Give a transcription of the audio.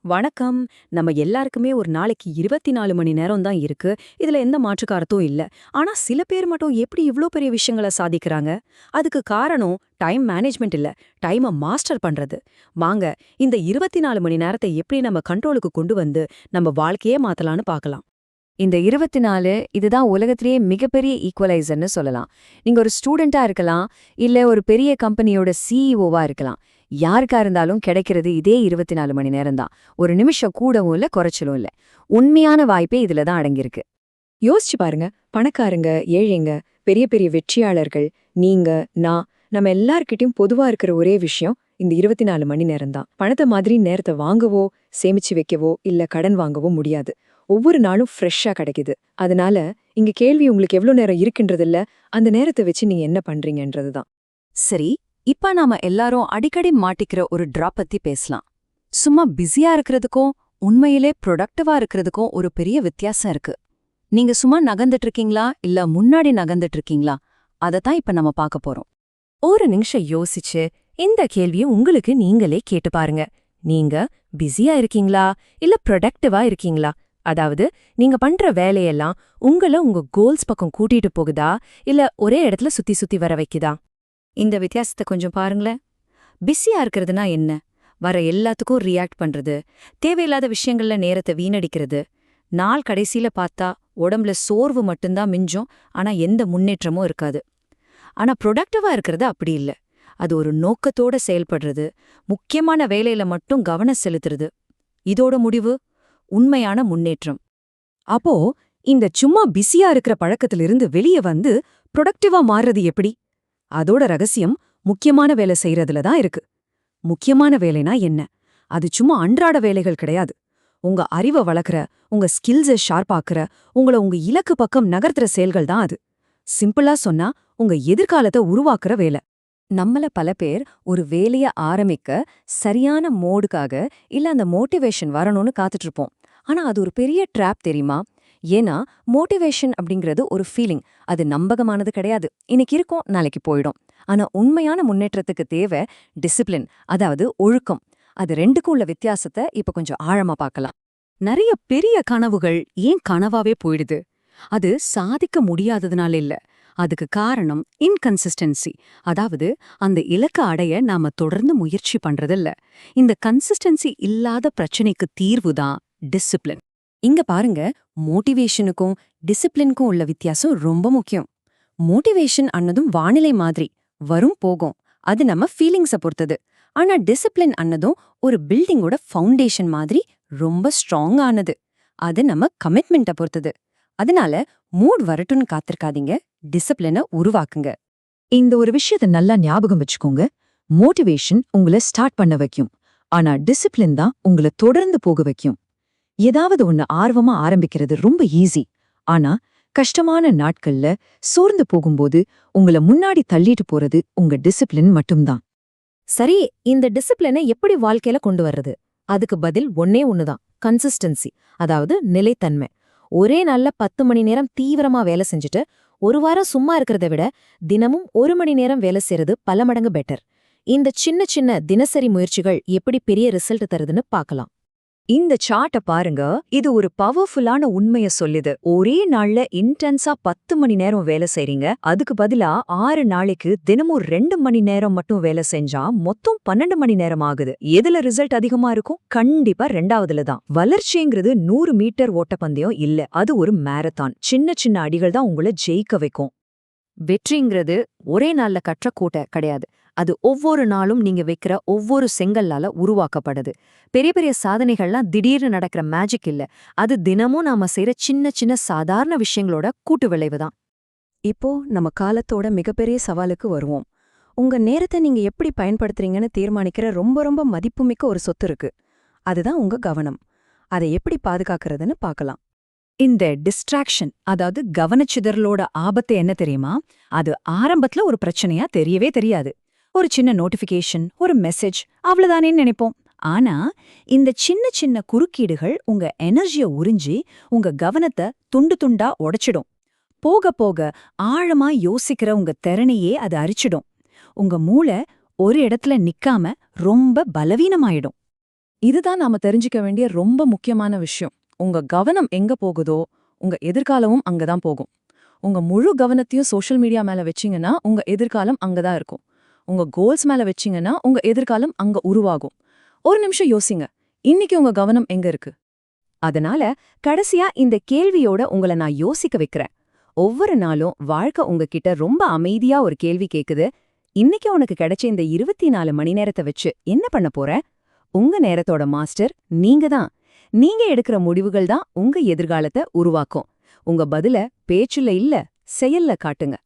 வணக்கம். நம்ம எல்லாருக்குமே ஒரு நாளைக்கு 24 மணி நேரம் தான் இருக்கு. இதுல எந்த மாற்று கருத்தும் இல்ல. ஆனா சில பேர் மட்டும் எப்படி இவ்ளோ பெரிய விஷயங்கள சாதிக்கிறாங்க? அதுக்கு காரணம் டைம் மேனேஜ்மெண்ட் இல்ல, டைம மாஸ்டர் பண்றது. வாங்க, இந்த 24 மணி நேரத்தை எப்படி நம்ம கண்ட்ரோலுக்கு கொண்டு வந்து நம்ம வாழ்க்கையே மாத்தலாம்னு பார்க்கலாம். இந்த 24 இதுதான் உலகத்திலேயே மிகப்பெரிய ஈக்குவலைசர்னு சொல்லலாம். நீங்க ஒரு ஸ்டூடெண்ட்டா இருக்கலாம், இல்ல ஒரு பெரிய கம்பெனியோட சிஇஓவா இருக்கலாம். யாருக்கா இருந்தாலும் கிடைக்கிறது இதே 24 மணி நேரம் தான். ஒரு நிமிஷம் கூடவும் இல்ல, குறைச்சலும் இல்ல. உண்மையான வாய்ப்பே இதுல தான் அடங்கியிருக்கு. யோசிச்சு பாருங்க. பணக்காரங்க, ஏழைங்க, பெரிய பெரிய வெற்றியாளர்கள், நீங்க, நான், நம்ம எல்லார்கிட்டயும் பொதுவா இருக்கிற ஒரே விஷயம் இந்த 24 மணி நேரம் தான். பணத்தை மாதிரி நேரத்தை வாங்கவோ, சேமிச்சு வைக்கவோ, இல்ல கடன் வாங்கவோ முடியாது. ஒவ்வொரு நாளும் ஃப்ரெஷ்ஷா கிடைக்குது. அதனால இங்க கேள்வி உங்களுக்கு எவ்வளவு நேரம் இருக்குன்றதில்ல, அந்த நேரத்தை வச்சு நீங்க என்ன பண்றீங்கன்றதுதான். சரி, இப்ப நாம எல்லாரும் அடிக்கடி மாட்டிக்கிற ஒரு டிராப் பத்தி பேசலாம். சும்மா பிஸியா இருக்கிறதுக்கும் உண்மையிலே ப்ரொடக்டிவா இருக்கிறதுக்கும் ஒரு பெரிய வித்தியாசம் இருக்கு. நீங்க சும்மா நகர்ந்துட்டு இருக்கீங்களா இல்ல முன்னாடி நகர்ந்துட்டு இருக்கீங்களா? அதத்தான் இப்ப நம்ம பார்க்க போறோம். ஒரு நிமிஷம் யோசிச்சு இந்த கேள்வியை உங்களுக்கு நீங்களே கேட்டு பாருங்க. நீங்க பிஸியா இருக்கீங்களா இல்ல ப்ரொடக்டிவா இருக்கீங்களா? அதாவது நீங்க பண்ற வேலையெல்லாம் உங்க கோல்ஸ் பக்கம் கூட்டிட்டு போகுதா இல்ல ஒரே இடத்துல சுத்தி சுத்தி வர வைக்குதா? இந்த வித்தியாசத்தை கொஞ்சம் பாருங்களேன். பிஸியா இருக்கிறதுனா என்ன? வர எல்லாத்துக்கும் ரியாக்ட் பண்றது, தேவையில்லாத விஷயங்கள்ல நேரத்தை வீணடிக்கிறது. நாள் கடைசியில பார்த்தா உடம்புல சோர்வு மட்டும்தான் மிஞ்சும், ஆனா எந்த முன்னேற்றமும் இருக்காது. ஆனா ப்ரொடக்டிவா இருக்கிறது அப்படி இல்ல. அது ஒரு நோக்கத்தோட செயல்படுறது, முக்கியமான வேலையில மட்டும் கவனம் செலுத்துறது. இதோட முடிவு உண்மையான முன்னேற்றம். அப்போ இந்த சும்மா பிஸியா இருக்கிற பழக்கத்திலிருந்து வெளியே வந்து ப்ரொடக்டிவா மாறுறது எப்படி? அதோட ரகசியம் முக்கியமான வேலை செய்யறதுல தான் இருக்கு. முக்கியமான வேலைனா என்ன? அது சும்மா அன்றாட வேலைகள் கிடையாது. உங்க அறிவை வளர்க்குற, உங்க ஸ்கில்ஸை ஷார்ப்பாக்குற, உங்க இலக்கு பக்கம் நகர்த்துற செயல்கள் தான் அது. சிம்பிளா சொன்னா உங்க எதிர்காலத்தை உருவாக்குற வேலை. நம்மள பல பேர் ஒரு வேலைய ஆரம்பிக்க சரியான மோடுக்காக இல்ல அந்த மோட்டிவேஷன் வரணும்னு காத்துட்டு இருப்போம். ஆனா அது ஒரு பெரிய ட்ராப் தெரியுமா? ஏன்னா மோட்டிவேஷன் அப்படிங்கிறது ஒரு ஃபீலிங். அது நம்பகமானது கிடையாது. இன்னைக்கு இருக்கும், நாளைக்கு போயிடும். ஆனா உண்மையான முன்னேற்றத்துக்கு தேவை டிசிப்ளின், அதாவது ஒழுக்கம். அது ரெண்டுக்கும் உள்ள வித்தியாசத்தை இப்ப கொஞ்சம் ஆழமா பார்க்கலாம். நிறைய பெரிய கனவுகள் ஏன் கனவாவே போயிடுது? அது சாதிக்க முடியாததுனால இல்ல. அதுக்கு காரணம் இன்கன்சிஸ்டன்சி. அதாவது அந்த இலக்க அடைய நாம தொடர்ந்து முயற்சி பண்றதில்ல. இந்த கன்சிஸ்டன்சி இல்லாத பிரச்சனைக்கு தீர்வுதான் டிசிப்ளின். இங்க பாருங்க, மோட்டிவேஷனுக்கும் டிசிப்ளினுக்கும் உள்ள வித்தியாசம் ரொம்ப முக்கியம். மோட்டிவேஷன் அன்னதும் வானிலை மாதிரி வரும் போகும். அது நம்ம ஃபீலிங்ஸை பொறுத்தது. ஆனா டிசிப்ளின் அன்னதும் ஒரு பில்டிங்கோட ஃபவுண்டேஷன் மாதிரி ரொம்ப ஸ்ட்ராங் ஆனது. அது நம்ம கமிட்மெண்ட்டை பொறுத்தது. அதனால மூட் வரட்டும்னு காத்திருக்காதீங்க, டிசிப்ளினை உருவாக்குங்க. இந்த ஒரு விஷயத்தை நல்லா ஞாபகம் வச்சுக்கோங்க. மோட்டிவேஷன் உங்களை ஸ்டார்ட் பண்ண வைக்கும், ஆனா டிசிப்ளின் தான் உங்களை தொடர்ந்து போக வைக்கும். ஏதாவது ஒண்ணு ஆர்வமா ஆரம்பிக்கிறது ரொம்ப ஈஸி. ஆனா கஷ்டமான நாட்கள்ல சோர்ந்து போகும்போது உங்களை முன்னாடி தள்ளிட்டு போறது உங்க டிசிப்ளின் மட்டும்தான். சரி, இந்த டிசிப்ளினை எப்படி வாழ்க்கையில கொண்டு வர்றது? அதுக்கு பதில் ஒன்னே ஒண்ணுதான், கன்சிஸ்டன்சி, அதாவது நிலைத்தன்மை. ஒரே நாள்ல 10 மணி நேரம் தீவிரமா வேலை செஞ்சுட்டு ஒரு வாரம் சும்மா இருக்கிறத விட தினமும் 1 மணி நேரம் வேலை செய்யறது பல மடங்கு பெட்டர். இந்த சின்ன சின்ன தினசரி முயற்சிகள் எப்படி பெரிய ரிசல்ட் தருதுன்னு பார்க்கலாம். இந்த சார்ட்ட பாருங்க, இது ஒரு பவர்ஃபுல்லான உண்மைய சொல்லுது. ஒரே நாள்ல இன்டென்ஸா 10 மணி நேரம் வேலை செய்றீங்க, அதுக்கு பதிலா 6 நாளைக்கு தினமும் 2 மணி நேரம் மட்டும் வேலை செஞ்சா மொத்தம் 12 மணி நேரம் ஆகுது. எதுல ரிசல்ட் அதிகமா இருக்கும்? கண்டிப்பா ரெண்டாவதுல தான். வளர்ச்சிங்கிறது 100 மீட்டர் ஓட்டப்பந்தயம் இல்ல, அது ஒரு மாரத்தான். சின்ன சின்ன அடிகள் தான் உங்களை ஜெயிக்க வைக்கும். வெற்றிங்கிறது ஒரே நாள்ல கற்ற கோட்டை கிடையாது. அது ஒவ்வொரு நாளும் நீங்க வைக்கிற ஒவ்வொரு செங்கல்லால உருவாக்கப்படுது. பெரிய பெரிய சாதனைகள்லாம் திடீர்னு நடக்கிற மேஜிக் இல்ல. அது தினமும் நாம செய்யற சின்ன சின்ன சாதாரண விஷயங்களோட கூட்டு விளைவுதான். இப்போ நம்ம காலத்தோட மிகப்பெரிய சவாலுக்கு வருவோம். உங்க நேரத்தை நீங்க எப்படி பயன்படுத்துறீங்கன்னு தீர்மானிக்கிற ரொம்ப ரொம்ப மதிப்புமிக்க ஒரு சொத்து இருக்கு. அதுதான் உங்க கவனம். அதை எப்படி பாதுகாக்கிறதுன்னு பார்க்கலாம். இந்த டிஸ்ட்ராக்ஷன், அதாவது கவனச்சிதறலோட ஆபத்து என்ன தெரியுமா? அது ஆரம்பத்துல ஒரு பிரச்சனையா தெரியவே தெரியாது. ஒரு சின்ன நோட்டிஃபிகேஷன், ஒரு மெசேஜ், அவ்வளவுதானேன்னு நினைப்போம். ஆனா இந்த சின்ன சின்ன குறுக்கீடுகள் உங்க எனர்ஜியை உறிஞ்சி உங்க கவனத்தை துண்டு துண்டா உடைச்சிடும். போக போக ஆழமா யோசிக்கிற உங்க திறனையே அது அரிச்சிடும். உங்க மூளை ஒரு இடத்துல நிக்காம ரொம்ப பலவீனமாயிடும். இதுதான் நாம தெரிஞ்சுக்க வேண்டிய ரொம்ப முக்கியமான விஷயம். உங்க கவனம் எங்க போகுதோ உங்க எதிர்காலமும் அங்கதான் போகும். உங்க முழு கவனத்தையும் சோஷியல் மீடியா மேல வச்சீங்கன்னா உங்க எதிர்காலம் அங்கதான் இருக்கும். உங்க கோல்ஸ் மேல வச்சீங்கன்னா உங்க எதிர்காலம் அங்க உருவாகும். ஒரு நிமிஷம் யோசிங்க, இன்னைக்கு உங்க கவனம் எங்க இருக்கு? அதனால கடைசியா இந்த கேள்வியோட உங்களை நான் யோசிக்க வைக்கிறேன். ஒவ்வொரு நாளும் வாழ்க்கை உங்ககிட்ட ரொம்ப அமைதியா ஒரு கேள்வி கேக்குது. இன்னைக்கு உனக்கு கிடைச்ச இந்த 24 மணி நேரத்தை வச்சு என்ன பண்ண போற? உங்க நேரத்தோட மாஸ்டர் நீங்க தான். நீங்க எடுக்கிற முடிவுகள் தான் உங்க எதிர்காலத்தை உருவாக்கும். உங்க பதில பேச்சுல இல்ல, செயல்ல காட்டுங்க.